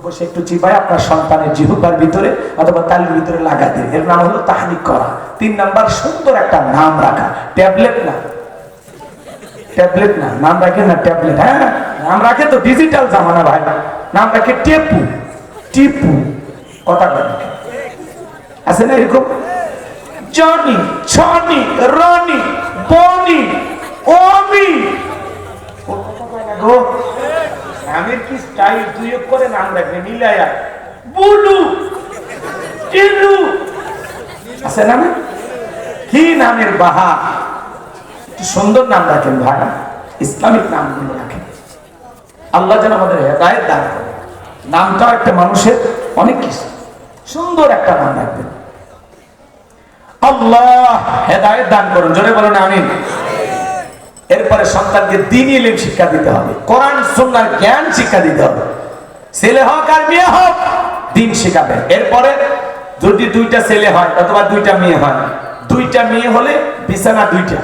বসে একটু চিবায় আপনার সন্তানের জিহ্বার ভিতরে অথবা তালির ভিতরে লাগা দিয়ে, এর নাম হলো তাহনিক করা। 3 নাম্বার, সুন্দর একটা নাম রাখা। ট্যাবলেট না, ট্যাবলেট না, নাম রাখে না ট্যাবলেট। হ্যাঁ, নাম রাখে তো ডিজিটাল জামানা ভাই, নাম রাখে টেপু, টিপু, কথা বলে আছে না এরকম? জনি, ছনি, রনি, বনি, ওমি, নামের কি স্টাইল, দুই করে নাম রাখবে মিলায়া, বুলু, টিলু, আছে না? কি নামের বাহার, একটু সুন্দর নাম রাখেন ভাই, ইসলামিক নামগুলো রাখেন। আল্লাহ যেন আমাদের হেদায়েত দান করে। নামটাও একটা মানুষের অনেক কিছু, সুন্দর একটা নাম রাখবেন। আল্লাহ হেদায়েত দান করুন, জোরে বলেন আমিন। এরপরে সন্তানকে দ্বীনি ইলম শিক্ষা দিতে হবে, কোরআন সুন্নাহর জ্ঞান শিক্ষা দিতে হবে। ছেলে হোক আর মেয়ে হোক, দ্বীন শিখাবেন। এরপরে যদি 2টা ছেলে হয় অথবা 2টা মেয়ে হয়, 2টা মেয়ে হলে বিছানা 2টা,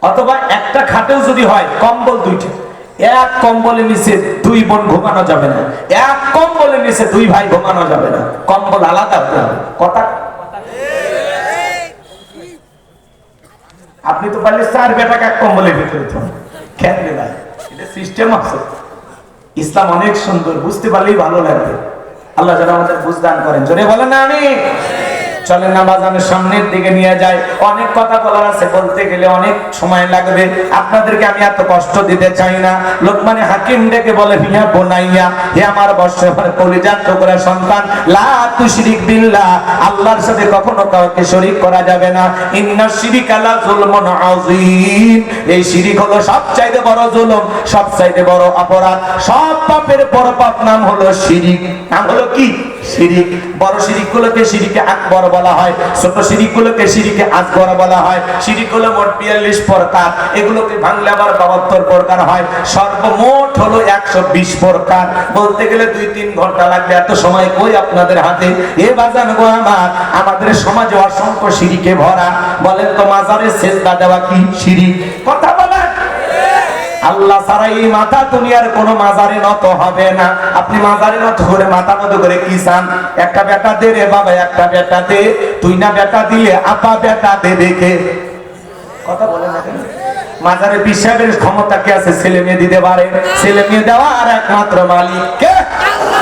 অথবা একটা খাটেও যদি হয় কম্বল 2টা। এক কম্বলের নিচে 2 বোন ঘুমানো যাবে না, এক কম্বলের নিচে 2 ভাই ঘুমানো যাবে না, কম্বল আলাদা হতে হবে। কথা আপনি তো পারলে 4 বেটাকে এক কম্বলের ভিতরে তো কেন ভাই, এটা সিস্টেম আছে। ইসলাম অনেক সুন্দর, বুঝতে পারলেই ভালো লাগবে। আল্লাহ যেন আমাদের বুঝদান করেন, জোরে বলেন না আমি। চলেন না বাজানের সামনের দিকে নিয়ে যায়, অনেক কথা বলার আছে, বলতে গেলে অনেক সময় লাগবে। আপনাদেরকে আমি এত কষ্ট দিতে চাই না। লোকমানে হাকিম ডেকে বলে, হিয়া বোনাইয়া, হে আমার বৎসর কলিজার টুকরা সন্তান, লা তুশরিক বিল্লাহ, আল্লাহর সাথে কখনো কাউকে শরীক করা যাবে না। ইন্না শিরিকা লা যুলমুন আযীম, এই শিরিক হলো সবচাইতে বড় জুলুম, সবচাইতে বড় অপরাধ। সব পাপের বড় পাপ নাম হলো শিরিক। নাম হলো কি? শিরিক। বড় শিরিকগুলোকে শিরিকে আকবর বলা হয়, ছোট শিরিকগুলোকে শিরিকে আসগর বলা হয়। শিরিক হলো মোট 42 প্রকার, এগুলোকে ভাঙলে আবার 72 প্রকার হয়। সর্বমোট হলো 120 প্রকার। বলতে গেলে 2-3 ঘন্টা লাগবে, এত সময় কই আপনাদের হাতে। এ বাজান গো আমার, আমাদের সমাজে অসংখ্য শিরিকে ভরা। বলেন তো মাজারে সেজদা দেওয়া কি শিরিক? কথা বলেন। আল্লাহ ছাড়া এই মাথা দুনিয়ার কোন মাজারে নত হবে না। আপনি মাজারে নত করে মাথা নত করে কি চান? একটা বেটা দে রে বাবা, একটা বেটা দে। তুই না বেটা দিলে আপা বেটা দে দেখে। কথা বলে না কেন? মাজারে পিসাবের ক্ষমতা কে আছে? ছেলে মেয়ে দিতে পারে। ছেলে মেয়ে দেওয়ার একমাত্র মালিক কে?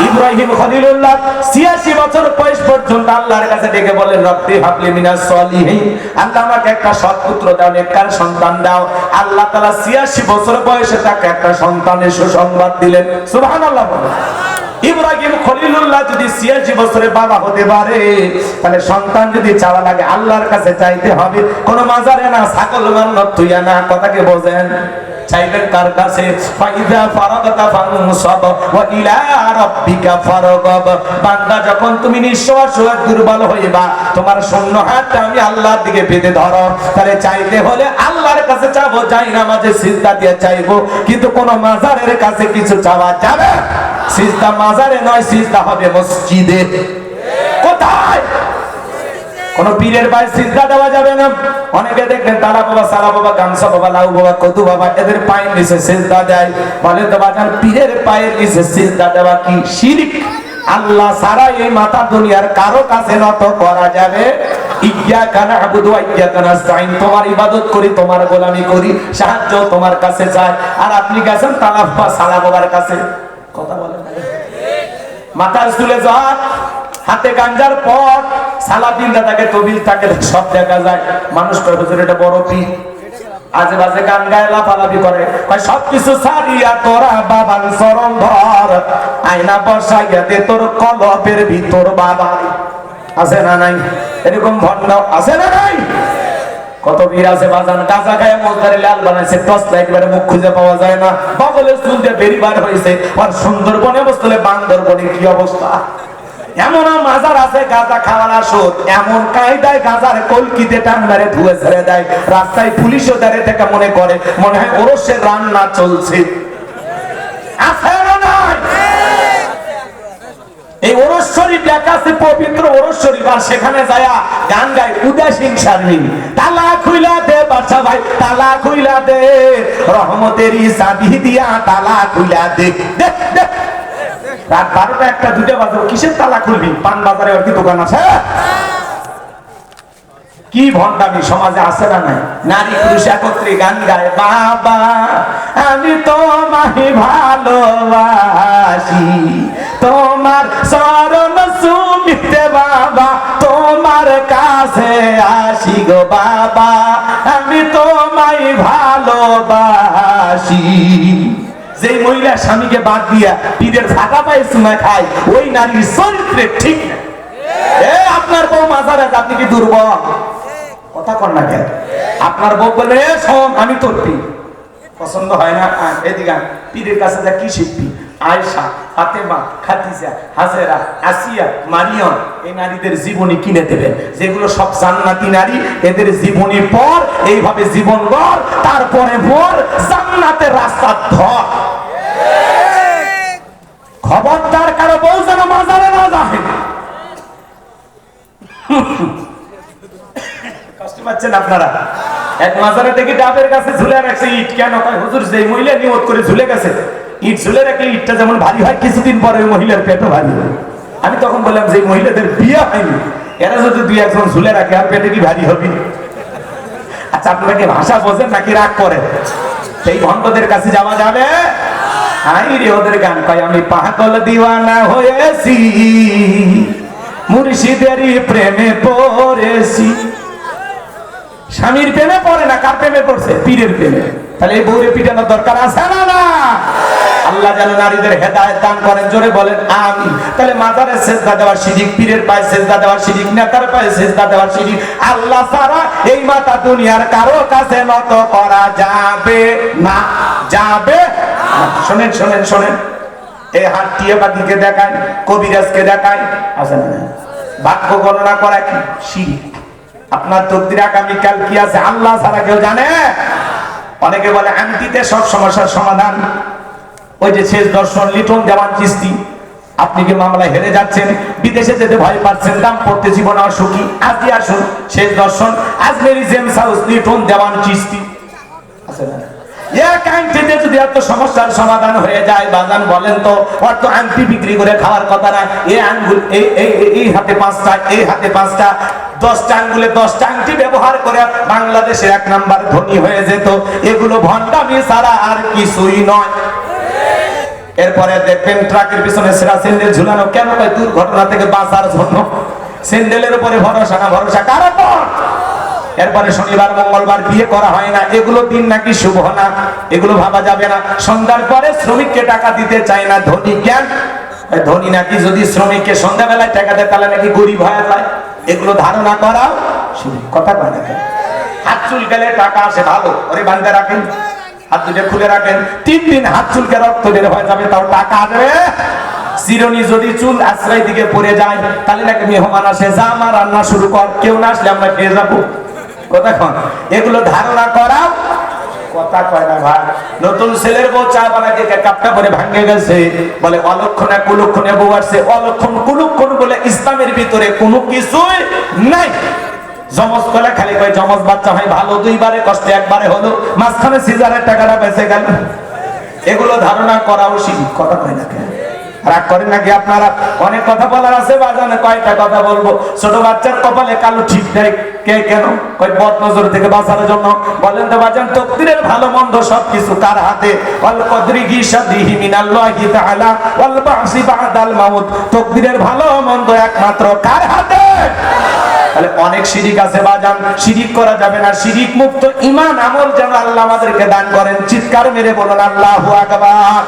ইব্রাহিম খলিলুল্লাহ 86 বছর বয়স পর্যন্ত আল্লাহর কাছে ডেকে বলেন, রব্বি হাবলি মিনাস সলিহিন, আল্লাহ আমাকে একটা সৎপুত্র দাও, নেককার সন্তান দাও। আল্লাহ তাআলা 86 বছর বয়সে তাকে একটা সন্তানের সুসংবাদ দিলেন। সুবহানাল্লাহ। ইব্রাহিম খলিলুল্লাহ যদি 86 বছরে বাবা হতে পারে, তাহলে সন্তান যদি চাওয়া লাগে আল্লাহর কাছে চাইতে হবে, কোন মাজারে না, ছাগল মান্নত তুইয়া না। কথাকে বোঝেন? চাইবেন কার কাছে? ফাইদা ফারাগাতা ফানসাব ওয়া ইলা রাব্বিকা ফারগাব। বান্দা যখন তুমি নিঃস্ব অসহায় দুর্বল হইবা, তোমার শূন্য হাতটা আমি আল্লাহর দিকে পেতে ধরো। তাহলে চাইতে হলে আল্লাহর কাছে চাবো, যাই নামাজে সিজদা দিয়ে চাইবো। কিন্তু কোন মাজারের কাছে কিছু চাওয়া যাবে? সিজদা মাজারে নয়, সিজদা হবে মসজিদে। কোথায়? কোন পীরের পায়ে সিজদা দেওয়া যাবে না। অনেকে দেখবেন তারা বাবা, সারা বাবা, গামছা বাবা, লাউ বাবা, কদু বাবা, এদের পায়ের নিচে সিজদা দেয়। বলে তো বাজান, পীরের পায়ের নিচে সিজদা দেওয়া কি শিরক? আল্লাহ ছাড়া এই মাথা দুনিয়ার কারো কাছে নত করা যাবে? ইয়্যাকা না'বুদু ওয়া ইয়্যাকা নাস্তাঈন, তোমার ইবাদত করি, তোমার গোলামি করি, সাহায্য তোমার কাছে চাই। আর আপনি গেছেন তালাব্বা সালা বাবার কাছে। কথা বলেন না? মাথার চুলে যাক, হাতে গাঞ্জার পট, সালাদিন দাদাকে তবিল থাকে, সব দেখা যায়। মানুষ কয় হুজুর এটা বড় পীর, আজে বাজে গান গায়, লাফালাফি করে। কয় সবকিছু ছাড়িয়া তোরা বাবার চরণ ধর, আয়না বসাইয়া দে তোর কলবের ভিতর বাবা। আছে না নাই? এরকম ভণ্ড আছে না নাই? কত বীর আছে বাজান, গাঁজা খায় মোজদারে লাল বানাইছে, টস লাইট বারে মুখ খুঁজে পাওয়া যায় না, বগলের চুল দিয়ে বেরিবার হয়েছে। আর সুন্দরবনে বসলে বান্দরবনে কি অবস্থা? এমন মাজার আছে গাঁজা খাওয়ার আসর, এমন কায়দায় গাঁজার কলকিতে টান মেরে ধুয়ে ছেড়ে দেয়। রাস্তায় পুলিশও দাঁড়িয়ে থেকে মনে করে মনে হয় ওরসের রান্না চলছে। আছে না নাই? এই ওরস শরীফ লেখা আছে পবিত্র ওরস শরীফ, আর সেখানে যায়া গান গায় উদাসীন শারমিন। তালা খুইলা দে বাদশা ভাই, তালা খুইলা দে, রহমতেরই চাবি দিয়া তালা খুইলা দে। রাত 12টা 1টা 2টা বাজে কিসের তালা খুলবি? পান বাজারে ওর কি দোকান আছে? কি ভণ্ডামি সমাজে আছে না নাই? নারী পুরুষ একত্রে গান গায়, বাবা আমি তোমাকে ভালোবাসি, তোমার চরণ চুমিতে বাবা তোমার কাছে আসি গো বাবা আমি তোমায় ভালোবাসি। যে মহিলা স্বামীকে বাদ দিয়া পীরের ফাঁকা পায়ে চুমা খায়, ওই নারীর চরিত্রে ঠিক না। আপনার বউ মাজারে, আপনি কি দুর্বল? কথা কর না কেন? আপনার বউ বলে শোন আমি তোর পীর, পছন্দ হয় না এদিকে পীরের কাছে যা, কি শিখবি? আয়েশা, ফাতেমা, খাদিজা, হাজেরা, আসিয়া, মারিয়ম, এই নারীদের জীবনী কিনে দেবেন, যেগুলো সব জান্নাতি নারী। এদের জীবনী পর, এইভাবে জীবন গড়, তারপরে ভোর জান্নাতের রাস্তা ধর। খবরদার কারো বউ যেন মাজারে না যায়। কষ্ট পাচ্ছেন আপনারা? এক মাজারে দেখি ডাবের কাছে ঝুলে রাখছে ইট। কেন? হুজুর যে মহিলা নিয়ত করে ঝুলে গেছে, ইট ঝুলে রাখলে ইটটা যেমন ভারী হয়, কিছুদিন পরে ওই মহিলার পেটও ভারী হয়। আমি তখন বললাম যে মহিলাদের বিয়ে হয়নি, এরা যদি 2-1 জন ঝুলে রাখে আর পেটে কি ভারী হবে? আচ্ছা আপনাকে ভাষা বোঝেন নাকি রাগ করেন? সেই ভণ্ডদের কাছে যাওয়া যাবে? হাই রে ওদের গান কয়, আমি পাগল দিওয়ানা হয়েছি, মুর্শিদেরই প্রেমে পড়েছি। স্বামীর প্রেমে পড়ে না, কার প্রেমে পড়ছে? পীরের প্রেমে। তাহলে এই বউরে পিটানোর দরকার আছে না? না। আল্লাহ যেন নারীদের হেদায়েত দান করেন, জোরে বলেন আমিন। তাহলে মাজারে সেজদা দেওয়ার শিরিক, পীরের পায়ে সেজদা দেওয়ার শিরিক, নেতার পায়ে সেজদা দেওয়ার শিরিক। আল্লাহ ছাড়া এই মাথা দুনিয়ার কারো কাছে নত করা যাবে না, যাবে না। শোনেন শোনেন শোনেন, এই হাত টিয়ে বাকিকে দেখায়, কবিরাজকে দেখায়, আছে না? বাক্য গণনা করা কি শিরিক? আপনার তকদির আগামীকাল কি আছে আল্লাহ ছাড়া কেউ জানে? অনেকে বলে আংটিতে সব সমস্যার সমাধান। ওই যে শেষ দর্শন লিটন দেওয়ান চিস্তি, আপনি কি মামলায় হেরে যাচ্ছেন, বিদেশে যেতে ভয় পাচ্ছেন, দাম্পত্য জীবন অসুখী, আজকে আসুন শেষ দর্শন, আজমেরি জেমস হাউস, লিটন দেওয়ান চিস্তি, আছে না? এক আংটিতে যদি এত সমস্যার সমাধান হয়ে যায়, বাজান বলেন তো, অত আংটি বিক্রি করে খাওয়ার কথা না। এই আঙ্গুল এই হাতে 5টা, এই হাতে 5টা, 10টা আঙ্গুলে 10টা আংটি ব্যবহার করে বাংলাদেশে 1 নাম্বার ধনী হয়ে যেত। এগুলো ভণ্ডামি ছাড়া আর কিছুই নয়। এরপরে দেখবেন ট্রাকের পিছনে সেরা স্যান্ডেল ঝুলানো, কেন? কয় দুর্ঘটনা থেকে বাঁচার জন্য। স্যান্ডেলের উপরে ভরসা না, ভরসা কার উপর? এরপরে শনিবার মঙ্গলবার বিয়ে করা হয় না, এগুলো দিন নাকি শুভ না, এগুলো ভাবা যাবে না। সন্ধ্যার পরে শ্রমিককে টাকা দিতে চায় না, ধনী কেন? ধনী নাকি যদি শ্রমিককে সন্ধ্যাবেলায় টাকা দেয় তাহলে নাকি গরিব হয়ে যায়। এগুলো ধারণা করা কথা কয় না। হাত চুলকালে টাকা আসে, ভালো, ওরে বান্ধে রাখেন, হাত দুটো খুলে রাখেন, 3 দিন হাত চুলকে রক্ত বের হয়ে যাবে, তাও টাকা আসবে। চিরুনি যদি চুল আশ্রয় দিকে পড়ে যায়, তাহলে নাকি মেহমান আসে, যা আমার রান্না শুরু কর, কেউ না আসলে আমরা খেয়ে যাবো। কথা কন, এগুলো ধারণা করা কথা কয় না ভাই। নতুন ছেলের বউ চা বানাতে কাপটা করে ভাঙে গেছে, বলে অলক্ষণে কুলক্ষণে বউ আসছে। অলক্ষণ কুলক্ষণ বলে ইসলামের ভিতরে কোনো কিছুই নাই। জমজ কলে খালি কয় জমজ বাচ্চা হয় ভালো, 2বারে কষ্ট 1বারে হলো, মাঝখানে সিজারের টাকাটা বেঁচে গেল। এগুলো ধারণা করাও শিরিক। কথা কয় না কেন? রাগ করেন নাকি আপনারা? অনেক কথা বলার আছে বাজানে, কয়টা কথা বলবো। ছোট বাচ্চার কপালে কালো ঠিক নাই, কে কেন? কয় বদ নজর থেকে বাঁচার জন্য। বলেন তো বাজান, তকদিরের ভালো মন্দ সবকিছু কার হাতে? ওয়াল কদরি গিশাদিহি মিনাল্লাহি তাআলা ওয়াল বাসি বাদাল মাউত। তকদিরের ভালো মন্দ একমাত্র কার হাতে? তাহলে অনেক শিরিক আছে বাজান, শিরিক করা যাবে না। শিরিক মুক্ত ঈমান আমল যেন আল্লাহ আমাদেরকে দান করেন। চিৎকার মেরে বলুন আল্লাহু আকবার।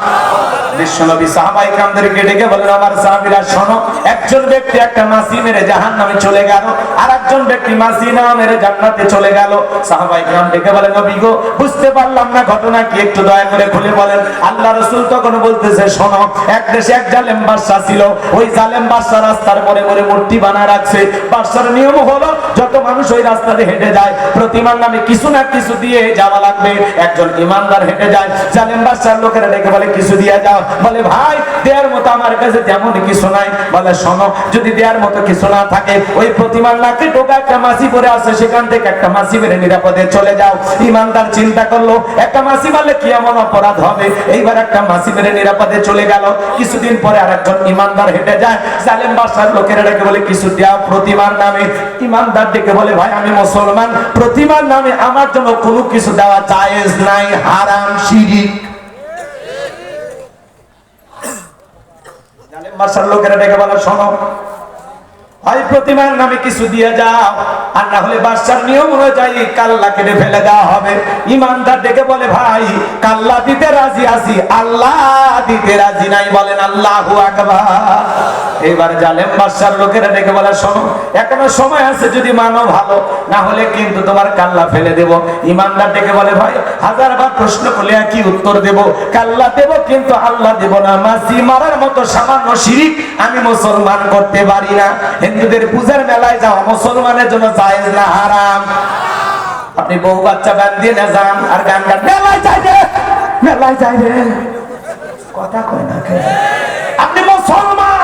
বিশ্বনবী সাহাবায়ে কেরামদেরকে ডেকে বলেন, আমার সাহাবীরা শোনো, একজন ব্যক্তি একটা মাছি মেরে জাহান্নামে চলে গেল, আর একজন ব্যক্তি মাছি না মেরে জান্নাতে চলে গেল। সাহাবায়ে কেরাম ডেকে বলেন, নবী গো, বুঝতে পারলাম না ঘটনা কি, একটু দয়া করে খুলে বলেন। আল্লাহ রাসূল তখন বলতেছে, শোনো, এক দেশে এক জালেম বাদশা ছিল। ওই জালেম বাদশা রাস্তার পরে পরে মূর্তি বানায় রাখছে। বাদশার নিয়ম হলো, যত মানুষ ওই রাস্তাতে হেঁটে যায়, প্রতিমার নামে কিছু না কিছু দিয়ে যাওয়া লাগবে। একজন ইমানদার হেঁটে যায়, জালেম বাদশার লোকেরা ডেকে বলে, কিছু দিয়ে যাও। বলে ভাই দেওয়ার মতো আমার কাছে তেমন কিছু নাই। বলে শোনো, যদি দেওয়ার মতো কিছু না থাকে ওই প্রতিমার নাকে টোকা একটা মাছি পরে আছে, সেখান থেকে একটা মাছি মেরে নিরাপদে চলে যাও। ইমানদার চিন্তা করলো একটা মাছি মারলে কি এমন অপরাধ হবে, এইবার একটা মাছি মেরে নিরাপদে চলে গেল। কিছুদিন পরে আরেকজন ইমানদার হেঁটে যায়, জালেম বাদশার লোকেরা ডেকে বলে কিছু দেও প্রতিমার নামে। ইমানদার ডেকে বলে ভাই আমি মুসলমান, প্রতিমার নামে আমার জন্য কোনো কিছু দেওয়া জায়েজ নাই, হারাম, শিরিক। জালেম বাদশার লোকেরা ডেকে বলে শোনো, হয় প্রতিমার নামে কিছু দিয়ে যাও, আর না হলে বাদশার নিয়ম অনুযায়ী কাল্লা কেটে ফেলে দেওয়া হবে। ইমানদার ডেকে বলে ভাই কাল্লা দিতে রাজি আছি, আল্লাহ দিতে রাজি নাই। বলেন আল্লাহু আকবার। এবার জালেম বাদশার লোকেরা ডেকে বলে শোনো, এখনো সময় আছে, যদি মানো ভালো, না হলে কিন্তু তোমার কাল্লা ফেলে দেব। ইমানদার ডেকে বলে ভাই হাজারবার প্রশ্ন করলে কি উত্তর দেব, কাল্লা দেব কিন্তু আল্লাহ দেব না। মাছি মারার মতো সামান্য শিরিক আমি মুসলমান করতে পারি না। হিন্দুদের পূজার মেলায় যাওয়া মুসলমানের জন্য জায়েজ না, হারাম। আপনি বউ বাচ্চা বাদ দিয়ে না যান আর গান গান মেলায় যাই রে, মেলায় যাই রে, কথা কয় না কেন? আপনি মুসলমান,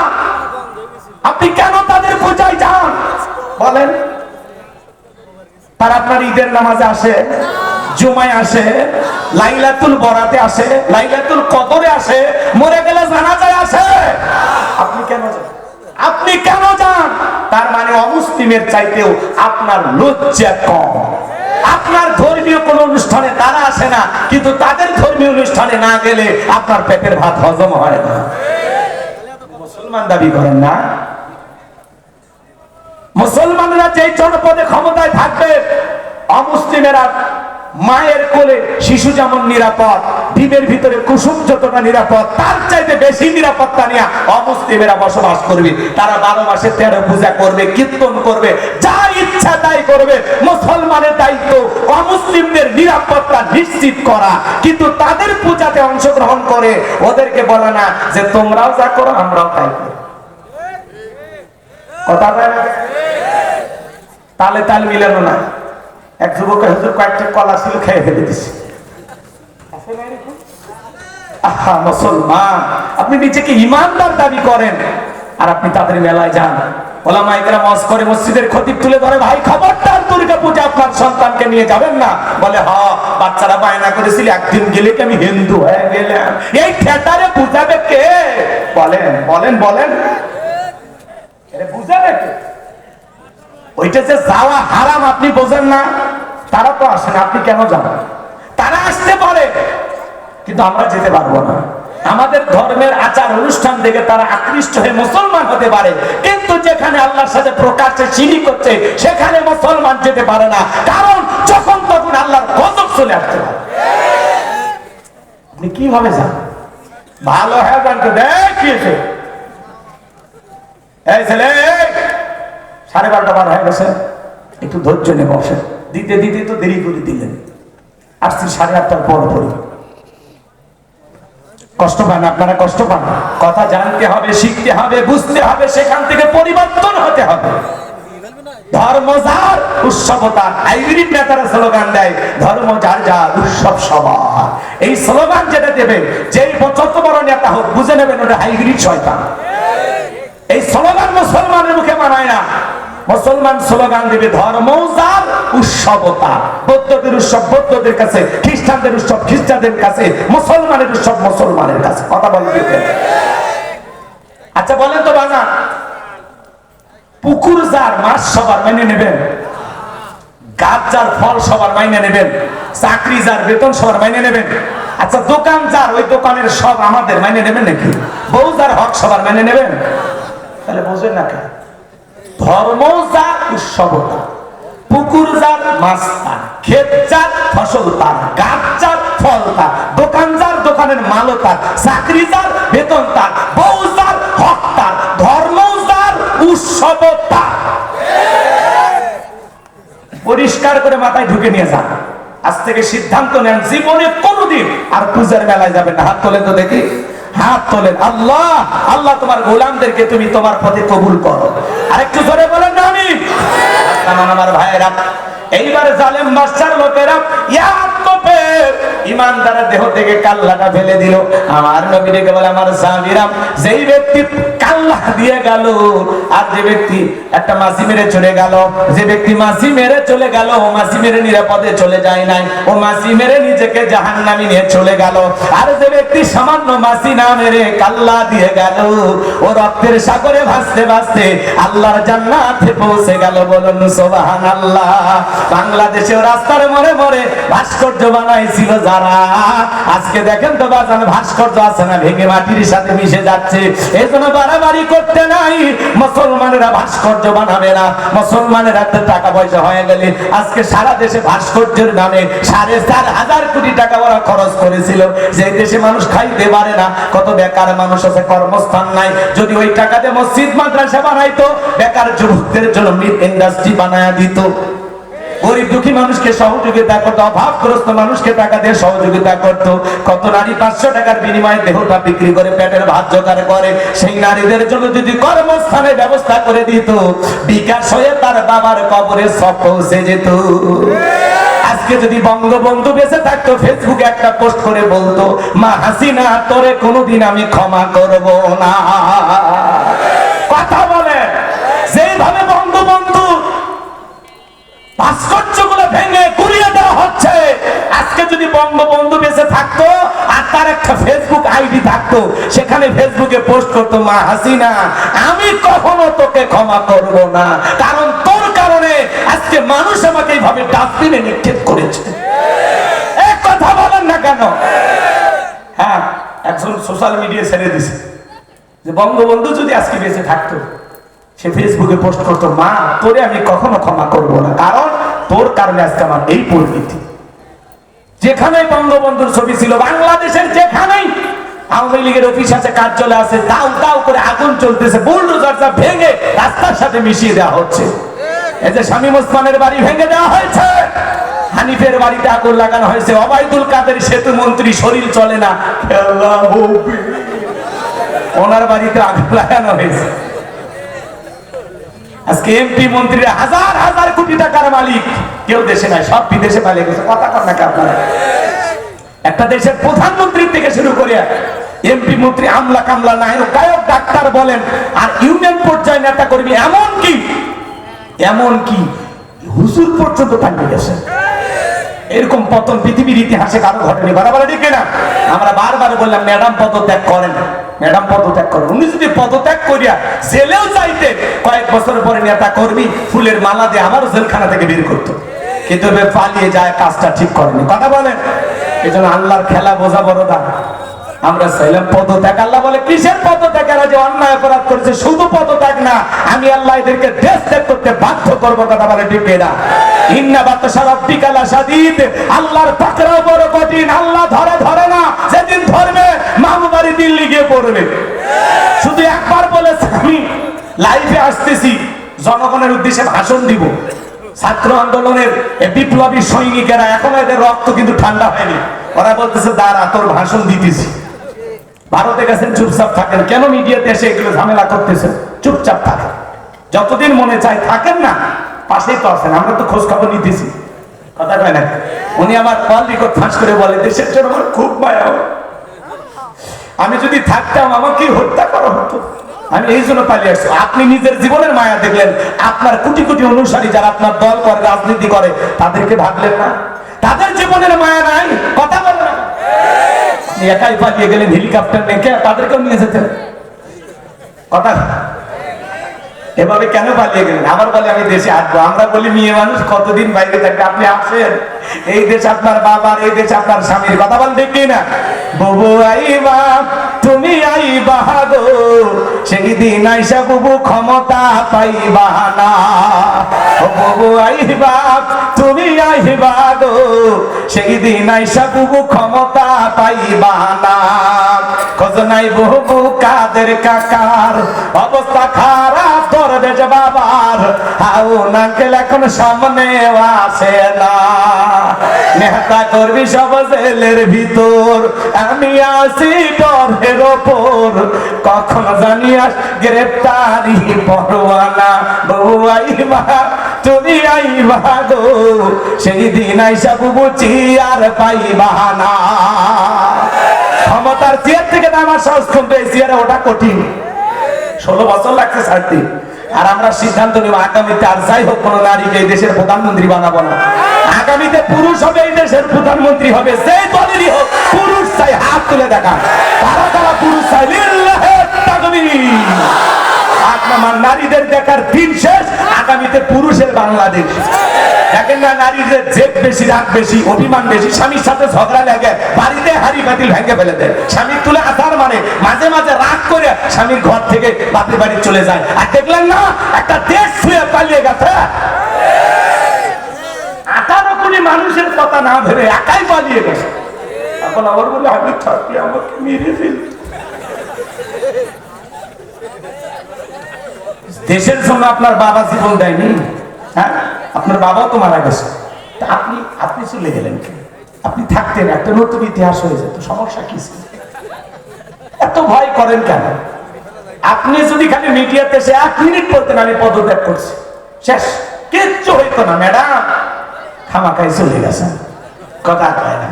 আপনি কেন তাদের পূজায় যান বলেন? তারা আপনার ঈদের নামাজে আসে, জুমায় আসে, লাইলাতুল বরাতে আসে, লাইলাতুল কদরে আসে, মরে গেলে জানাজায় আসে। আপনি কেন যান? আপনি কেন যান? তার মানে অমুসলিমের চাইতেও আপনার লজ্জা কম। আপনার ধর্মীয় কোন অনুষ্ঠানে তারা আসে না, কিন্তু তাদের ধর্মীয় অনুষ্ঠানে না গেলে আপনার পেটের ভাত হজম হয় না। মুসলমান দাবি করেন না? মুসলমানরা যে জনপদে ক্ষমতায় থাকবে, অমুসলিমেরা মায়ের কোলে শিশু যেমন নিরাপদ, ডিমের ভিতরে কুসুম যতটা নিরাপদ, তার চাইতে বেশি নিরাপত্তা নিয়ে অমুসলিমেরা বসবাস করবে। তারা 12 মাসে 13 পূজা করবে, কীর্তন করবে, যা ইচ্ছা তাই করবে। মুসলমানের দায়িত্ব অমুসলিমদের নিরাপত্তা নিশ্চিত করা, কিন্তু তাদের পূজাতে অংশগ্রহণ করে ওদেরকে বলে না যে তোমরাও যা করো আমরাও তাই করি। কথা বলে না, তালে তাল মিলানো না। এক যুবকের হুজুর কয়েকটা কলা ছিল, খেয়ে ফেলে দিছে। আহা মুসলমান, আপনি নিজেকে ইমানদার দাবি করেন আর আপনি তাদের মেলায় যান। ওলামা ইকরাম ওয়াজ করে, মসজিদের খতিব তুলে ধরে ভাই খবরদার দুর্গা পূজা আপনার সন্তানকে নিয়ে যাবেন না। বলে হ্যাঁ, বাচ্চারা বায়না করেছিল একদিন গেলে কি আমি হিন্দু হয়ে গেলাম। এই থিয়েটারে বুঝাবে কে? বলেন বলেন বলেন, বুঝাবে কে? ওইটা যে যাওয়া হারাম আপনি বোঝেন না? তারা তো আসে না, আপনি কেন যাবেন? তারা আসতে পারে কিন্তু আমরা যেতে পারবো না। আমাদের ধর্মের আচার অনুষ্ঠান দেখে তারা আকৃষ্ট হয়ে মুসলমান হতে পারে, কিন্তু যেখানে আল্লাহর সাথে প্রকাশ্যে শিরিক করছে সেখানে মুসলমান যেতে পারে না, কারণ যখন তখন আল্লাহর গজব চলে আসতে পারে। আপনি কিভাবে যান? ভালো হ্যাঁ জানতে দেখিয়েছে। এই ছেলে 12:30 বার হয়ে গেছে, একটু ধৈর্য নিয়ে বসে। দিতে দিতে তো দেরি করে দিলেন, আসছি 8:30টার পর পরে। কষ্ট পান আপনারা? কষ্ট পান? কথা জানতে হবে, শিখতে হবে, বুঝতে হবে, সেখান থেকে পরিবর্তন হতে হবে। ধর্ম যার উৎসব তার। হাইব্রিড নেতারা স্লোগান দেয় ধর্ম যার যার উৎসব সবার। এই স্লোগান যেটা দেবে, যেই যত বড় নেতা হোক বুঝে নেবেন ওটা হাইব্রিড শয়তান। এই স্লোগান মুসলমানের মুখে মানায় না। মুসলমান স্লোগান দিবে ধর্ম যার উৎসব তার। বৌদ্ধদের উৎসব বৌদ্ধদের কাছে, খ্রিস্টানদের উৎসব খ্রিস্টানদের কাছে, মুসলমানের উৎসব মুসলমানের কাছে। কথা বলতে, আচ্ছা বলেন তো বাবা, পুকুর যার মাছ সবার মেনে নেবেন? গাছ যার ফল সবার মাইনে নেবেন? চাকরি যার বেতন সবার মাইনে নেবেন? আচ্ছা দোকান যার, ওই দোকানের সব আমাদের মাইনে নেবেন নাকি? বউ যার হক সবার মেনে নেবেন? তাহলে বোঝেন না কেন? ধর্ম যার উৎসব তার, পুকুর যার মাছ তার, ক্ষেত যার ফসল তার, গাছ যার ফল তার, দোকান যার দোকানের মালও তার, চাকরি যার বেতন তার, বউ যার হক তার, ধর্ম যার উৎসব তার। পরিষ্কার করে মাথায় ঢুকে নিয়ে যান। আজ থেকে সিদ্ধান্ত নেন জীবনে কোনোদিন আর পূজার মেলায় যাবেন না। হাত তোলেন তো দেখি, হাত তোলেন। আল্লাহ আল্লাহ তোমার গোলামদেরকে তুমি তোমার পথে কবুল করো। আরেকটু জোরে বলেন না আমিন। আমার ভাইয়েরা, এইবার জালেম বাদশার লোকেরা ইমানদারের দেহ থেকে কাল্লাটা ফেলে দিল। আমার নবী ডেকে বলে, আমার সাহাবীরা, যেই ব্যক্তি কাল্লা দিয়ে গেল আর যে ব্যক্তি একটা মাছি মেরে চলে গেল, যে ব্যক্তি মাছি মেরে চলে গেল, ও মাছি মেরে নিরাপদে চলে যায় নাই, ও মাছি মেরে নিজেকে জাহান্নামে নিয়ে চলে গেল। আর যে ব্যক্তি সামান্য মাছি না মেরে কাল্লা দিয়ে গেল, ও রক্তের সাগরে ভাসতে ভাসতে আল্লাহর জান্নাতে পৌঁছে গেল। বলুন সুবহানাল্লাহ। বাংলাদেশের রাস্তার মোড়ে মোড়ে ভাস্কর্য বানাইছিল যারা, আজকে দেখেন তো বাজান ভাস্কর্য আছে না ভেঙে মাটির সাথে মিশে যাচ্ছে। এই জন্য বাড়াবাড়ি করতে নাই, মুসলমানেরা ভাস্কর্য বানাবে না। মুসলমানেরা টাকা পয়সা হয়ে গেলে আজকে সারা দেশে ভাস্কর্যের নামে 4,500 কোটি টাকা ওরা খরচ করেছিল। যে দেশে মানুষ খাইতে পারে না, কত বেকার মানুষ আছে, কর্মস্থান নাই, যদি ওই টাকাতে মসজিদ মাদ্রাসা বানাইতো, বেকার যুবকদের জন্য মিল ইন্ডাস্ট্রি বানায়া দিত, গরিব দুঃখী মানুষকে সহযোগিতা করতো, অভাবগ্রস্ত মানুষকে টাকা দিয়ে সহযোগিতা করতো। কত নারী 500 টাকার বিনিময়ে দেহটা বিক্রি করে পেটের ভাত জোগাড় করে, সেই নারীদের জন্য যদি কর্মস্থানের ব্যবস্থা করে দিত, বিকাশ হয়ে তার বাবার কবরে সব পৌঁছে যেত। আজকে যদি বঙ্গবন্ধু বেঁচে থাকতো, ফেসবুকে একটা পোস্ট করে বলতো, মা হাসিনা তোরে কোনোদিন আমি ক্ষমা করব না। কথা বলে যেভাবে বঙ্গবন্ধু ভাস্কর্যগুলো ভেঙে গুড়িয়ে দেওয়া হচ্ছে, আজকে যদি বঙ্গবন্ধু বেঁচে থাকতো আর তার একটা ফেসবুক আইডি থাকতো, সেখানে ফেসবুকে পোস্ট করতো, মা হাসিনা আমি কখনো তোকে ক্ষমা করব না, কারণ তোর কারণে আজকে মানুষ আমাকে এইভাবে ডাস্টবিনে নিক্ষেপ করেছে। এক কথা বলেন না কেন? হ্যাঁ, একজন সোশ্যাল মিডিয়া ছেড়ে দিছে যে বঙ্গবন্ধু যদি আজকে বেঁচে থাকতো, সে ফেসবুকে পোস্ট করতো, মা তোরে আমি কখনো ক্ষমা করব না, কারণ তোর কারণে আজকে আমার এই পরিস্থিতি। যেখানে বঙ্গবন্ধুর ছবি ছিল, বাংলাদেশের যেখানেই আওয়ামী লীগের অফিস আছে, কার্যালয় আছে, দাউ দাউ করে আগুন চলতেছে, বুলডোজারটা ভেঙে রাস্তার সাথে মিশিয়ে দেওয়া হচ্ছে। এই যে শামীম ওসমানের বাড়ি ভেঙে দেওয়া হয়েছে, হানিফের বাড়িতে আগুন লাগানো হয়েছে, ওবায়দুল কাদের সেতু মন্ত্রী শরীর চলে না, ওনার বাড়িতে আগুন লাগানো হয়েছে। আজকে এমপি মন্ত্রীরা হাজার হাজার কোটি টাকার মালিক, কেউ দেশে নাই, সব বিদেশে পালিয়ে গেছে। কথা কর নাকি আপনারা? একটা দেশের প্রধানমন্ত্রী থেকে শুরু করে এমপি মন্ত্রী, আমলা কামলা, নায়ক গায়ক ডাক্তার বলেন, আর ইউনিয়ন পর্যায়ে নেতা কর্মী, এমনকি হুজুর পর্যন্ত পালিয়ে গেছে। এরকম পতন পৃথিবীর ইতিহাসে কারো ঘটেনি। বরাবর ঠিক না? আমরা বারবার বললাম ম্যাডাম পদত্যাগ করেন, ম্যাডাম পদত্যাগ করেন। উনি যদি পদত্যাগ করিয়া জেলেও চাইতেন, কয়েক বছর পরে নেতা কর্মী ফুলের মালা দিয়ে আমারও জেলখানা থেকে বের করতো, কিন্তু পালিয়ে যায়, কাজটা ঠিক করেনি। কথা বলেন? এই জন্য আল্লাহর খেলা বোঝা বড় দাম। আমরা চাইলাম পদত্যাগ, আল্লাহ বলে কিসের পদত্যাগ? এরা যে অন্যায় অপরাধ করেছে, শুধু পদত্যাগ না, আমি আল্লাহ এদেরকে দেশ ত্যাগ করতে বাধ্য করবো। কথা বলে ঠিক না? ইন্না বাতশা রাব্বিকা লাশাদীদ, আল্লাহর পাকড়াও বড় কঠিন। আল্লাহ ধরে না, যেদিন ধরবে মামু বাড়ি দিল্লি গিয়ে পড়বে। শুধু একবার বলেছে, আমি লাইভে আসতেছি, জনগণের উদ্দেশ্যে ভাষণ দিব। ছাত্র আন্দোলনের বিপ্লবী সৈনিকেরা, এখন এদের রক্ত কিন্তু ঠান্ডা হয়নি, ওরা বলতেছে দাঁড়া তোর ভাষণ দিতেছি। ভারতে গেছেন, চুপচাপ থাকেন। কেন মিডিয়াতে এসে এগুলো ঝামেলা করতেছেন? চুপচাপ থাকেন, যতদিন মনে চায় থাকেন না, পাশেই তো আছেন, আমরা তো খোঁজ খবর নিতেছি। কথা কয় না? উনি আমার কল রেকর্ড ফাঁস করে বলে, দেশের জন্য আমার খুব মায়া, আমি যদি থাকতাম আমাকে হত্যা করা হতো, আমি এই জন্য পালিয়ে আসছি। আপনি নিজের জীবনের মায়া দেখলেন, আপনার কোটি কোটি অনুসারী যারা আপনার দল করে, রাজনীতি করে, তাদেরকে ভাবলেন না? তাদের জীবনের মায়া নাই? কথা বলেন না? একাই পালিয়ে গেলেন হেলিকপ্টার নিয়ে, তাদেরকেও নিয়ে যেতেন। কথা এভাবে কেন পালিয়ে গেলেন? আবার বলে আমি দেশে আসবো। আমরা বলি মেয়ে মানুষ কতদিন বাইরে থাকবে, আপনি আসেন। এই দেশ আপনার বাবার, এই দেশ আপনার স্বামীর। কথা বল ঠিক না? বুবু আইবা, তুমি আইবা গো, সেই দিন আইসা বুবু ক্ষমতা পাইবা না। বুবু আইবা, তুমি আইবা গো, সেই দিন আইসা বুবু ক্ষমতা পাইবা না। খোঁজ নাই বুবু কাদের কাকার, অবস্থা খারাপ দরবেশ বাবার, হাউ নাকেল এখন সামনে আসে না। নেতা করবি সব জেলের ভিতর, আমি আসি ডরের ওপর, কখন জানি আস গ্রেপ্তারি পরোয়ানা। বউ আইবা, তুমি আইবা গো, সেই দিন আইসা বুঝি আর পাইবা না। ক্ষমতার চেয়ার থেকে আমার সাহস কমবে, এই চেয়ারে ওটা কঠিন। 16 বছর লাগছে ছাড়তে। আর আমরা সিদ্ধান্ত নিব আগামীতে আর যাই হোক কোন নারীকে এই দেশের প্রধানমন্ত্রী বানাবো না। আগামীতে পুরুষ হবে এই দেশের প্রধানমন্ত্রী হবে, সেই দলেরই হোক। পুরুষ চাই, হাত তুলে দেখা কারা কারা পুরুষ চাই। লিল্লাহে তাকবীর। আপনার নারীদের দেখার দিন শেষ, আগামীতে পুরুষের বাংলাদেশ। দেখেন না, নারীদের জেদ বেশি, রাগ বেশি, অভিমান বেশি। স্বামীর সাথে ঝগড়া লাগে, বাড়িতে হাড়ি বাতিল ভেঙে ফেলে দেয়। স্বামীর তুলে আসার মানে মাঝে মাঝে রাগ করে স্বামীর ঘর থেকে বাপের বাড়ি চলে যায়। আর দেখলেন না, একটা দেশ ছুঁয়ে পালিয়ে গেছে। 18 কোটি মানুষের কথা না ভেবে একাই পালিয়ে গেছে। এখন আবার বলে আমি থাকলে আমাকে মেরে ফেলবে। দেশের জন্য আপনার বাবা জীবন দেয়নি? হ্যাঁ, আপনার বাবাও তো মারা গেছে। আপনি চলে গেলেন কেন? আপনি থাকতেন, একটা নতুন ইতিহাস হয়ে যেত। সমস্যা কি ছিল? এত ভয় করেন কেন? আপনি যদি খালি মিডিয়াতে এসে 1 মিনিট বলতেন আমি পদত্যাগ করছি, শেষ, কিচ্ছু হইতো না। ম্যাডাম খামাখাই চলে গেছেন, কথা কয় না।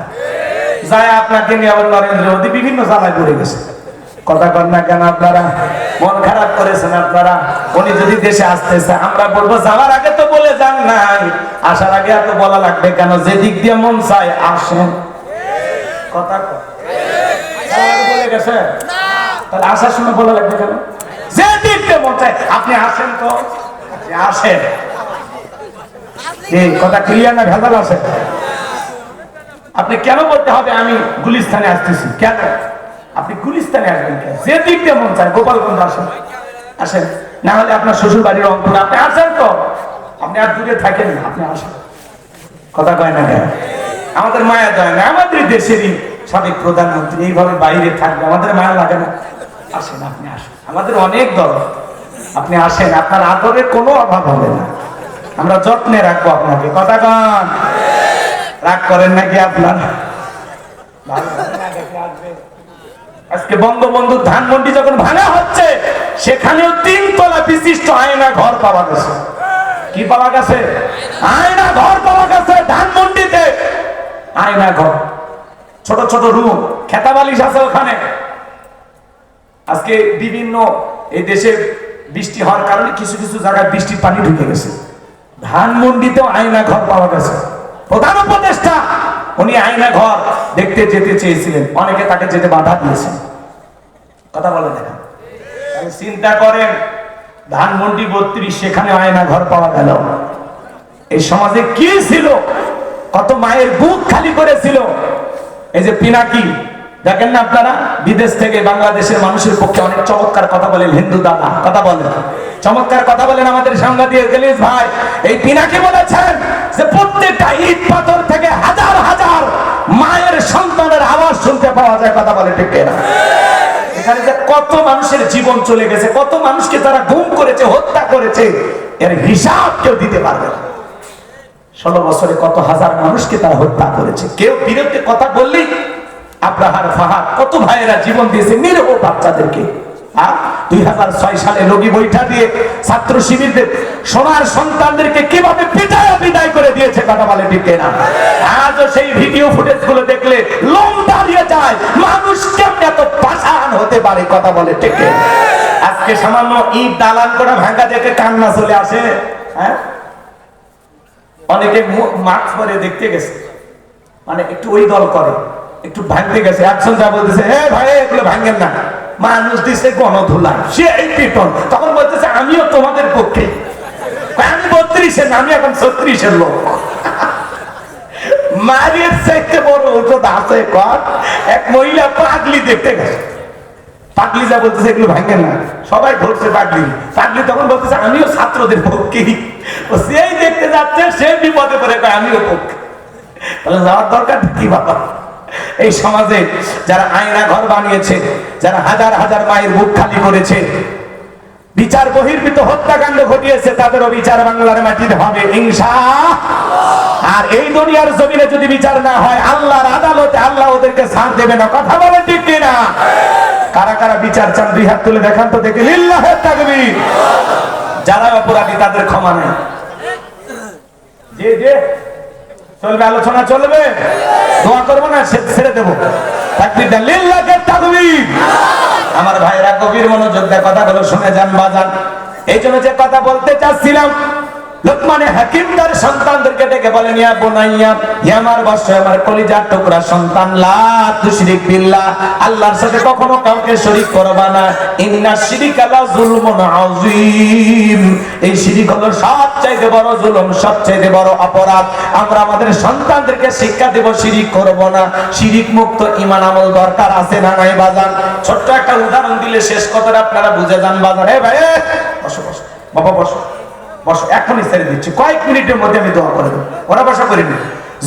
যায় আপনাকে নিয়ে আবার নরেন্দ্র মোদী বিভিন্ন জায়গায় ঘুরে গেছে, কথা কর না কেন? আপনারা মন খারাপ করেছেন। আপনারা উনি যদি দেশে আসতেছে, আমরা বলবো যাওয়ার আগে তো বলে যান নাই, আসার আগে এত বলা লাগবে কেন? যে দিক দিয়ে মন চায় আসেন, কথা বলে গেছে, তাহলে আসার সময় বলা লাগবে কেন? যে দিক দিয়ে মন চায় আপনি আসেন, তো আসেন। এই কথা ক্লিয়ার না? ভেজাল আছে? আপনি কেন বলতে হবে আমি গুলিস্তানে আসতেছি? কেন আপনি গুলিস্তানে আসবেন কেন? যে দিক দিয়ে মন চায় গোপালগঞ্জ আসেন, আসেন। না হলে আপনার শ্বশুর বাড়ির রংপুর, আপনি আসেন, তো আপনি আর দূরে থাকেন না, আপনি আসেন, কথা কয় না কেন? আমাদের মায়া দেয় না? আমাদের দেশেরই সাবেক প্রধানমন্ত্রী এইভাবে বাইরে থাকবে, আমাদের মায়া লাগে না? আসেন, আপনি আসেন, আমাদের অনেক দরদ, আপনি আসেন, আপনার আদরের কোনো অভাব হবে না, আমরা যত্নে রাখবো আপনাকে, কথা কন। রাগ করেন নাকি আপনার? আজকে বঙ্গবন্ধু ধানমন্ডি যখন ভাঙা হচ্ছে, সেখানেও 3 তলা বিশিষ্ট আয়না ঘর পাওয়া গেছে। কি পাওয়া গেছে? আয়না ঘর পাওয়া গেছে ধানমন্ডিতে। আয়না ঘর, ছোট ছোট রুম, খেতা বালিশ আছে ওখানে। আজকে বিভিন্ন এই দেশে বৃষ্টি হওয়ার কারণে কিছু কিছু জায়গায় বৃষ্টির পানি ঢুকে গেছে, ধানমন্ডিতেও আয়না ঘর পাওয়া গেছে। প্রধান উপদেষ্টা উনি আয়না ঘর দেখতে যেতে চেয়েছিলেন, অনেকে তাকে যেতে বাধা দিয়েছেন, কথা বলে দেখেন। চিন্তা করেন, ধানমন্ডি 32, সেখানে আয়না ঘর পাওয়া গেল। এই সমাজে কি ছিল? কত মায়ের বুক খালি করেছিল। এই যে পিনাকি, দেখেন না আপনারা, বিদেশ থেকে বাংলাদেশের মানুষের পক্ষে অনেক চমৎকার কথা বলেন। হিন্দু দাদা কথা বলেন, চমৎকার কথা বলেন আমাদের সাংবাদিক গেলিস ভাই। এই পিনাকি বলেছেন যে প্রত্যেকটা ইট পাথর থেকে হাজার হাজার মায়ের সন্তানের আওয়াজ শুনতে পাওয়া যায়, কথা বলে ঠিক না? এখানে যে কত মানুষের জীবন চলে গেছে, কত মানুষকে তারা গুম করেছে, হত্যা করেছে, এর হিসাব কেউ দিতে পারবে না। 16 বছরে কত হাজার মানুষকে তারা হত্যা করেছে। কেউ বিরুদ্ধে কথা বললেই আব্রাহার ফাহাদ, কত ভাইয়েরা জীবন দিয়েছে নিরীহ বাচ্চাদেরকে। 2006 সালে লগি বৈঠা দিয়ে ছাত্র শিবিরদের সোনার সন্তানদেরকে কিভাবে পিটায় বিদায় করে দিয়েছে, কথা বলে ঠিক না? আজও সেই ভিডিও ফুটেজ গুলো দেখলে লোম দাঁড়িয়ে যায়, মানুষ কেমন এত পাষাণ হতে পারে, কথা বলে ঠিক না? আজকে সামান্য ইট দালান করে ভাঙা দেখে কান্না চলে আসে। হ্যাঁ, অনেকে মাস্ক পরে দেখতে গেছে, মানে একটু ওই দল করে, একটু ভাঙতে গেছে, একজন যা বলতেছে, হে ভাই এগুলো ভাঙেন না, মানুষ দিচ্ছে গণধুলাই, সে এই পিটন। তখন বলতেছে আমিও তোমাদের পক্ষে, আমি 32-এর না, আমি এখন 36-এর লোক। মারিয়ে চাইতে বড় ওষুধ আছে কর। এক মহিলা পাগলি দেখতে গেছে, পাগলি যা বলতেছে এগুলো ভাঙেন না, সবাই ধরছে পাগলি। পাগলি তখন বলতেছে আমিও ছাত্রদের পক্ষে। সেই দেখতে যাচ্ছে, সে বিপদে পড়ে কয় আমিও পক্ষে। তাহলে যাওয়ার দরকার কি বাবা? এই সমাজে যারা আয়না ঘর বানিয়েছে, যারা হাজার হাজার মায়ের বুক খালি করেছে, বিচার বহির্ভূত হত্যাকাণ্ড ঘটিয়েছে, তাদেরও বিচার বাংলার মাটিতে হবে ইনশাআল্লাহ। আর এই দুনিয়ার জমিনে যদি বিচার না হয়, আল্লাহর আদালতে আল্লাহ ওদেরকে ছাড় দেবে না, কথা বলে ঠিক কিনা? কারা কারা বিচার চান 2 হাত তুলে দেখান তো দেখি। লিল্লাহে তাকবীর। যারা অপরাধী তাদের ক্ষমা নেই, যে যে চলবে, আলোচনা চলবে, দোয়া করবো না ছেড়ে দেবো। তাকবীর দেন, লিল্লাহি তাকবীর। আমার ভাইরা গভীর মনোযোগ দিয়ে কথাগুলো শুনে যান বাজান। এই জন্য যে কথা বলতে চাচ্ছিলাম, লোকমানে হাকিম তার সন্তানদেরকে ডেকে বলেন, ইয়া বুনাইয়া, হে আমার বৎস, আমার কলিজার টুকরা সন্তান, লা তুশরিক বিল্লাহ, আল্লাহর সাথে কখনো কাউকে শরীক করবা না। ইন্নাশ শিরকা লা যুলমুন আযীম, এই শিরক হলো সবচেয়ে বড় জুলুম, সবচেয়ে বড় অপরাধ। আমরা আমাদের সন্তানদেরকে শিক্ষা দেব শিরক করব না। শিরক মুক্ত ঈমান আমল দরকার আছে না নাই বাজান? ছোট্ট একটা উদাহরণ দিলে শেষ কথাটা আপনারা বুঝে যান বাজান। এ ভাই বসো বসো বাবা, বসো বসো, এখনই ছেড়ে দিচ্ছি, কয়েক মিনিটের মধ্যে আমি দোয়া করে দেবো। ওরা বসা করিনি,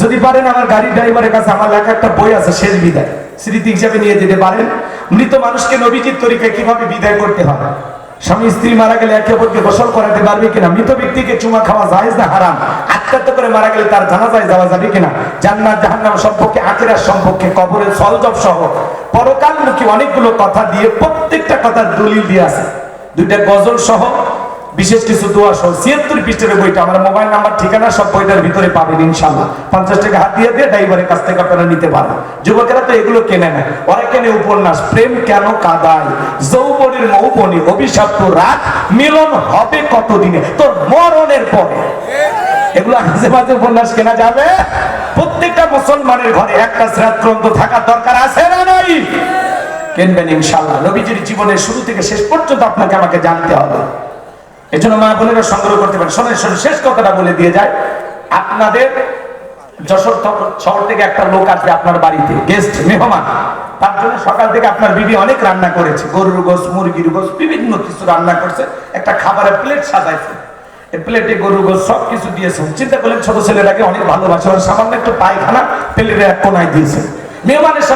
যদি পারেন আমার গাড়ির ড্রাইভারের কাছে আমার লেখা একটা বই আছে, শেষ বিদায়, স্মৃতি হিসাবে নিয়ে যেতে পারেন। মৃত মানুষকে নবীজির তরিকায় কিভাবে বিদায় করতে হবে, স্বামী স্ত্রী মারা গেলে একে অপরকে গোসল করাতে পারবে কিনা, মৃত ব্যক্তিকে চুমা খাওয়া জায়েজ না হারাম, আত্মহত্যা করে মারা গেলে তার জানাজায় যাওয়া যাবে কিনা, জান্নাত জাহান্নাম সম্পর্কে, আখিরাত সম্পর্কে, কবরের সলজব সহ পরকালমুখী অনেকগুলো কথা দিয়ে, প্রত্যেকটা কথার দলিল দিয়ে আছে, দুইটা গজল সহ বিশেষ কিছু দোয়া সহ ৭৬ পৃষ্ঠার বইটা, আমার মোবাইল নাম্বার ঠিকানা সব বইটার ভিতরে পাবেন ইনশাআল্লাহ। ৫০ টাকা হাত দিয়ে ড্রাইভারের কাছ থেকে আপনারা নিতে পারেন। যুবকেরা তো এগুলো কেনে না, ওরা কেনে উপন্যাস, প্রেম কেন কাঁদায়, যৌবনের মৌবনী, অভিশপ্ত রাত, মিলন হবে কতদিনে, তোর মরণের পরে। এগুলো মাঝে মাঝে উপন্যাস কেনা যাবে। প্রত্যেকটা মুসলমানের ঘরে একটা সিরাত গ্রন্থ থাকার দরকার আছে না নাই? কিনবেন ইনশাআল্লাহ। নবীজির জীবনের শুরু থেকে শেষ পর্যন্ত আপনাকে আমাকে জানতে হবে। এজন্য মা বোনেরা সংগ্রহ করতে পারেন। শোনেন, শেষ কথাটা বলে দিয়ে যায়। আপনাদের যশোর শহর থেকে একটা লোক আসবে আপনার বাড়িতে, গেস্ট, মেহমান। তার জন্য সকাল থেকে আপনার বিবি অনেক রান্না করেছে, গরুর গোশত, মুরগির গোশত, বিভিন্ন কিছু রান্না করছে, একটা খাবারের প্লেট সাজাইছে, এই প্লেটে গরুর গোশত সব কিছু দিয়েছেন। চিন্তা করলেন ছোট ছেলেটাকে অনেক ভালোবাসে, ওর সামান্য একটু পায়খানা প্লেটের এক কোনায় দিয়েছে। মেহমানের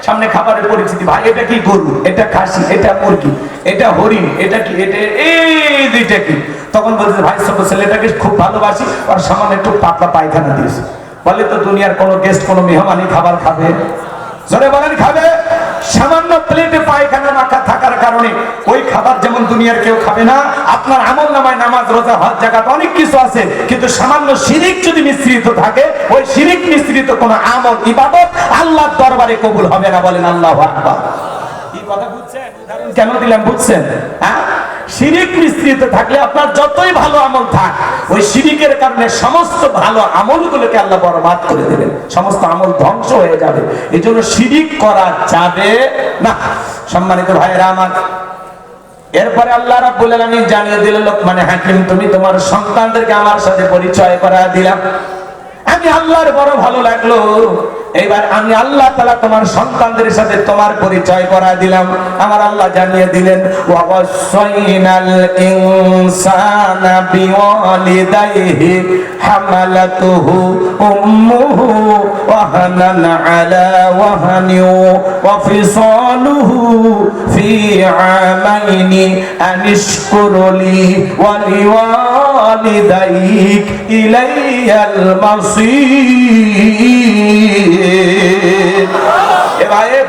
সামনে খাবারের পরিচিতি, ভাই এটা কি গরু, এটা খাসি, এটা মুরগি, এটা হরিণ, এটা কি, এটা এই দুইটা কি। তখন বলছে, ভাই ছোট ছেলেটাকে খুব ভালোবাসি, আর সামান্য একটু পাতলা পায়খানা দিয়েছে। বলে, তো দুনিয়ার কোন গেস্ট, কোন মেহমানই খাবার খাবে? জোরে বলেন, খাবে? সামান্য প্লেটে পায়খানা মাখা থাকার কারণে ওই খাবার যেমন দুনিয়ার কেউ খাবে না। আপনার আমল নামায় নামাজ, রোজা, হজ, যাকাত অনেক কিছু আছে, কিন্তু সামান্য শিরিক যদি মিশ্রিত থাকে, ওই শিরিক মিশ্রিত কোন আমল, ইবাদত আল্লাহর দরবারে কবুল হবে না। বলেন আল্লাহু আকবার। এই কথা বুঝছেন? উদাহরণ কেন দিলাম বুঝছেন? হ্যাঁ, শিরিক মিশ্রিত থাকলে আপনার যতই ভালো আমল থাক, ওই শিরিকের কারণে সমস্ত ভালো আমলগুলোকে আল্লাহ বরবাদ করে দেবেন, সমস্ত আমল ধ্বংস হয়ে যাবে। এই জন্য শিরিক করা যাবে না। সম্মানিত ভাইয়েরা আমার, এরপরে আল্লাহ রাব্বুল আলামিন জানিয়ে দিলেন, লোকমানে হাকিম, তুমি তোমার সন্তানদেরকে আমার সাথে পরিচয় করা দিলাম, আমি আল্লাহর বড় ভালো লাগলো। এবার আমি আল্লাহ তাআলা তোমার সন্তানদের সাথে তোমার পরিচয় করা দিলাম। আমার আল্লাহ জানিয়ে দিলেন, ওয়াসাইনাল ইনসানা বিওয়ালিদাইহি হামালাতুহু উম্মুহু ওয়াহানান আলা ওয়াহানি ওয়া ফিসালুহু ফি আমাইনি আনিশকুরলি ওয়া লিওয়ালিদাইক ইলাইয়াল মাসির।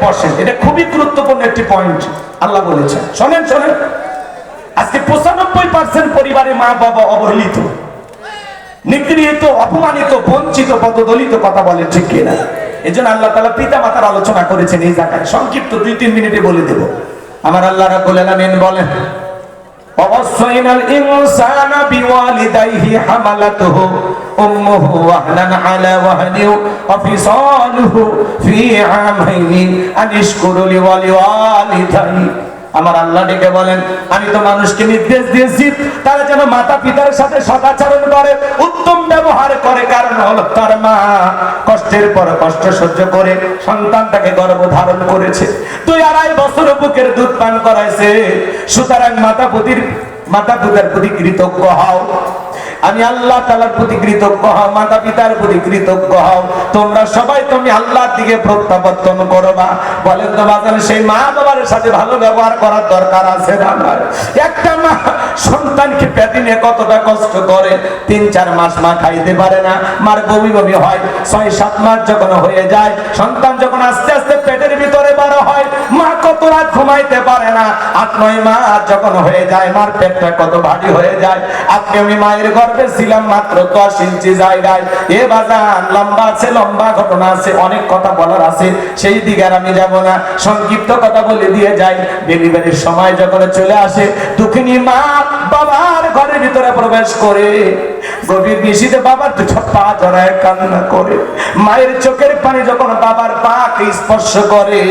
বসেন, এটা খুবই গুরুত্বপূর্ণ একটি পয়েন্ট আল্লাহ বলেছেন। শোনেন শোনেন, আজকে 95% পরিবারে মা বাবা অবহেলিত, নিগৃহীত, অপমানিত, বঞ্চিত, পদদলিত, কথা বলেন ঠিক কিনা? এই জন্য আল্লাহ তাআলা পিতা মাতার আলোচনা করেছেন এই জায়গায়। সংক্ষিপ্ত 2-3 মিনিটে বলে দেব। আমার আল্লাহ রাব্বুল আলামিন বলেন, ওয়াসাইনাল ইনসানা বিওয়ালিদাইহি হামালাতুহু উম্মুহু ওয়াহনান আলা ওয়াহনি ওয়া ফিসালুহু ফি আমাইনি আনিশকুরু লিওয়ালিদাইহি। আমার আল্লাহ ডেকে বলেন, আমি তো মানুষকে নির্দেশ দিয়েছি তারা যেন মাতা পিতার সাথে সদাচরণ করে, উত্তম ব্যবহার করে। কারণ হলো তার মা কষ্টের পর কষ্ট সহ্য করে সন্তানটাকে গর্ভ ধারণ করেছে, 2-2.5 বছর বুকের দুধ পান করাইছে। সুতরাং মাতা পিতার প্রতি কৃতজ্ঞ হও। আমি আল্লাহ তাআলার প্রতি কৃতজ্ঞ হও, মাতা পিতার প্রতি কৃতজ্ঞ হও। তোমরা সবাই তুমি আল্লাহর দিকে প্রত্যাবর্তন করবা। বলেন তো বাজারে সেই মা বাবার সাথে ভালো ব্যবহার করার দরকার আছে না? একটা মা সন্তানকে পেটে নিয়ে কতটা কষ্ট করে, 3-4 মাস মা খাইতে পারে না, মার বমি বমি হয়। 6-7 মাস যখন হয়ে যায়, সন্তান যখন আস্তে আস্তে পেটের ভিতরে বড় হয়, মা কত রাত ঘুমাইতে পারে না। 8-9 মাস যখন হয়ে যায়, মার পেটটা কত ভারী হয়ে যায়। আজকে আমি মায়ের গর্ভে ছিলাম মাত্র 10 ইঞ্চি জায়গায়। এ বাজান, লম্বা আছে, লম্বা ঘটনা আছে, অনেক কথা বলার আছে, সেই দিকে আর আমি যাব না, সংক্ষিপ্ত কথা বলে দিয়ে যাই। ডেলিভারির সময় যখন চলে আসে, দুঃখিনী মা বাবার ঘরের ভিতরে প্রবেশ করে গভীর নিশীথে বাবার দুটো পা জড়ায় কান্না করে। মায়ের চোখের পানি যখন বাবার পাকে স্পর্শ করে,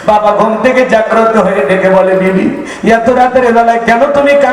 বাবা ঘুম থেকে জাগ্রত হয়ে ডেকে বলে, বিবি, এত রাতের বেলায় কেন তুমি